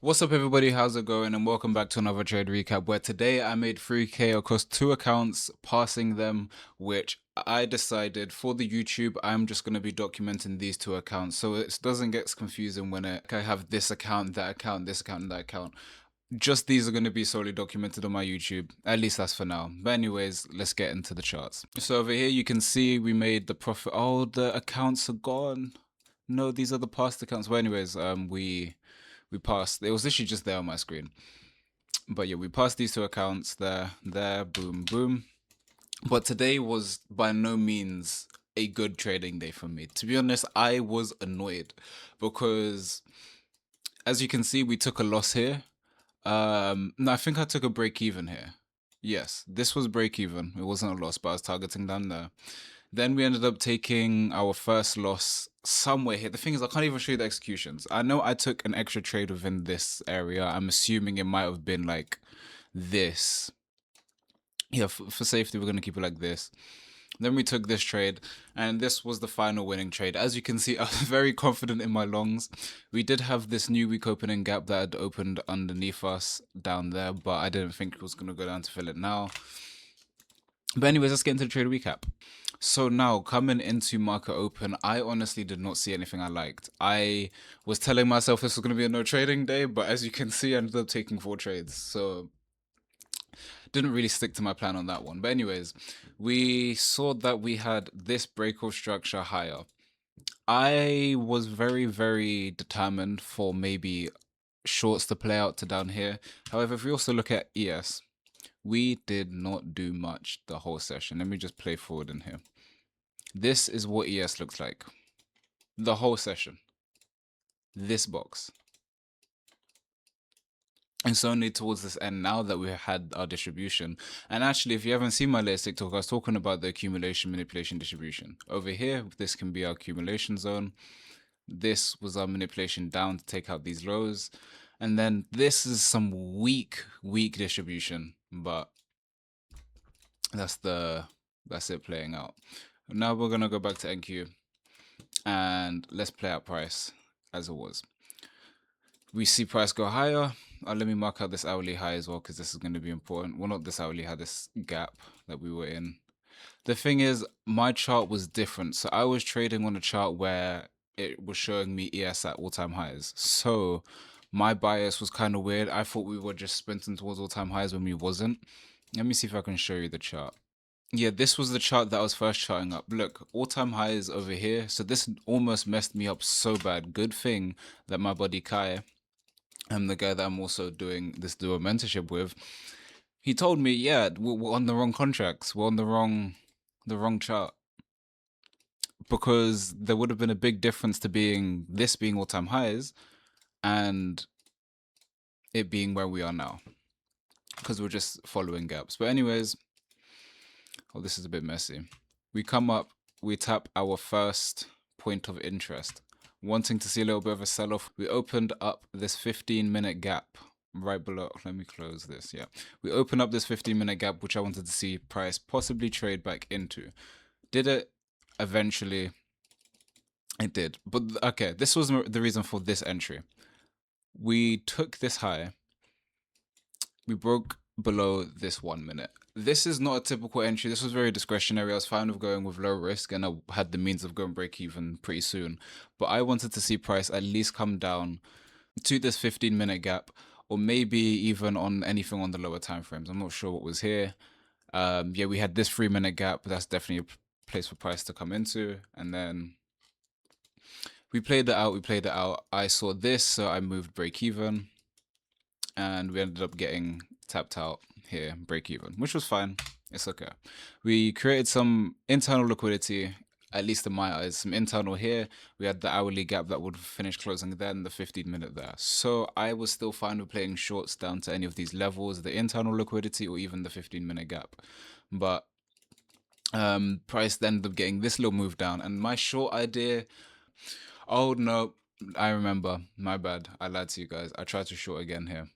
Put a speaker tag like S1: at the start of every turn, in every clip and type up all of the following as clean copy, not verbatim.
S1: What's up, everybody? How's it going? And welcome back to another trade recap where today I made 3K across two accounts, passing them, which I decided for the YouTube, I'm just going to be documenting these two accounts so it doesn't get confusing when I have this account, that account, this account, and that account. Just these are going to be solely documented on my YouTube. At least that's for now. But anyways, let's get into the charts. So over here, you can see we made the profit. Oh, the accounts are gone. No, these are the past accounts. Well, anyways, we passed. It was literally just there on my screen. But yeah, we passed these two accounts there, boom, boom. But today was by no means a good trading day for me. To be honest, I was annoyed because, as you can see, we took a loss here. No, I think I took a break even here. Yes, this was break even. It wasn't a loss, but I was targeting down there. Then we ended up taking our first loss somewhere here. The thing is, I can't even show you the executions. I know I took an extra trade within this area. I'm assuming it might have been like this. Yeah, for safety, we're going to keep it like this. Then we took this trade, and this was the final winning trade. As you can see, I was very confident in my longs. We did have this new week opening gap that had opened underneath us down there, but I didn't think it was going to go down to fill it now. But anyways, let's get into the trade recap. So now, coming into market open, I honestly did not see anything I liked. I was telling myself this was going to be a no trading day, but as you can see, I ended up taking 4 trades. So didn't really stick to my plan on that one. But anyways, we saw that we had this breakout structure higher. I was very, very determined for maybe shorts to play out to down here. However, if we also look at ES, we did not do much the whole session. Let me just play forward in here. This is what ES looks like. The whole session. This box. It's only towards this end now that we had our distribution. And actually, if you haven't seen my latest TikTok, I was talking about the accumulation, manipulation, distribution. Over here, this can be our accumulation zone. This was our manipulation down to take out these lows. And then this is some weak distribution, but that's it playing out. Now we're gonna go back to NQ and let's play out price as it was. We see price go higher. Let me mark out this hourly high as well because this is going to be important. Well, not this hourly high, this gap that we were in. The thing is, my chart was different. So I was trading on a chart where it was showing me ES at all-time highs. So my bias was kind of weird. I thought we were just sprinting towards all-time highs when we wasn't. Let me see if I can show you the chart. Yeah, this was the chart that I was first charting up. Look, all-time highs over here. So this almost messed me up so bad. Good thing that my buddy Kai, the guy that I'm also doing this duo mentorship with, he told me, yeah, we're on the wrong contracts. We're on the wrong chart. Because there would have been a big difference to being all-time highs and it being where we are now. Because we're just following gaps. But anyways, oh, this is a bit messy. We come up, we tap our first point of interest. Wanting to see a little bit of a sell-off, we opened up this 15-minute gap right below. Let me close this. Yeah, we opened up this 15-minute gap, which I wanted to see price possibly trade back into. Did it? Eventually, it did. But okay, this was the reason for this entry. We took this high. We broke below this 1 minute. This is not a typical entry. This was very discretionary. I was fine with going with low risk and I had the means of going break even pretty soon. But I wanted to see price at least come down to this 15-minute gap or maybe even on anything on the lower time frames. I'm not sure what was here. Yeah, we had this 3-minute gap. That's definitely a place for price to come into. And then we played it out. I saw this, so I moved break even. And we ended up getting tapped out here, break even, which was fine. It's okay. We created some internal liquidity, at least in my eyes, some internal here. We had the hourly gap that would finish closing there and the 15-minute there. So I was still fine with playing shorts down to any of these levels, the internal liquidity or even the 15-minute gap. But price then ended up getting this little move down. And my short idea, oh no, I remember, my bad. I lied to you guys. I tried to short again here.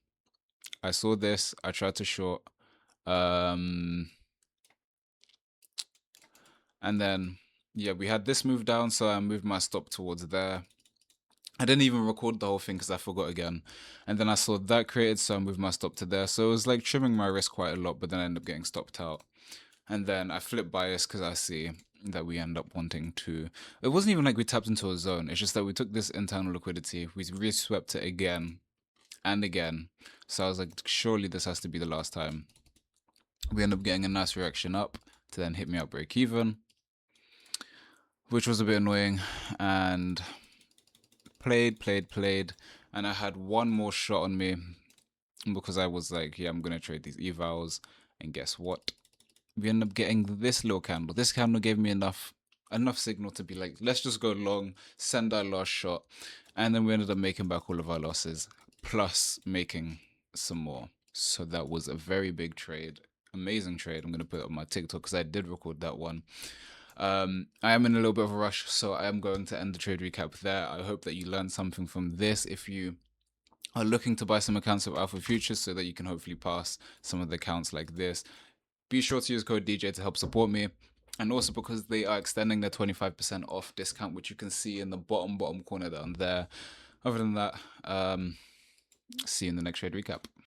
S1: I saw this, I tried to short, and then yeah, we had this move down, so I moved my stop towards there. I didn't even record the whole thing because I forgot again. And then I saw that created, so I moved my stop to there. So it was like trimming my wrist quite a lot, but then I ended up getting stopped out. And then I flip bias because I see that we end up wanting to. It wasn't even like we tapped into a zone. It's just that we took this internal liquidity, we reswept it again and again. So I was like, surely this has to be the last time. We end up getting a nice reaction up to then hit me up break even, which was a bit annoying. And played, and I had one more shot on me because I was like, yeah, I'm gonna trade these evals. And guess what? We ended up getting this little candle. This candle gave me enough signal to be like, let's just go long, send our last shot. And then we ended up making back all of our losses, plus making some more. So that was a very big trade. Amazing trade. I'm going to put it on my TikTok because I did record that one. I am in a little bit of a rush, so I am going to end the trade recap there. I hope that you learned something from this. If you are looking to buy some accounts of Alpha Futures so that you can hopefully pass some of the accounts like this, be sure to use code DJ to help support me. And also because they are extending their 25% off discount, which you can see in the bottom corner down there. Other than that, see you in the next trade recap.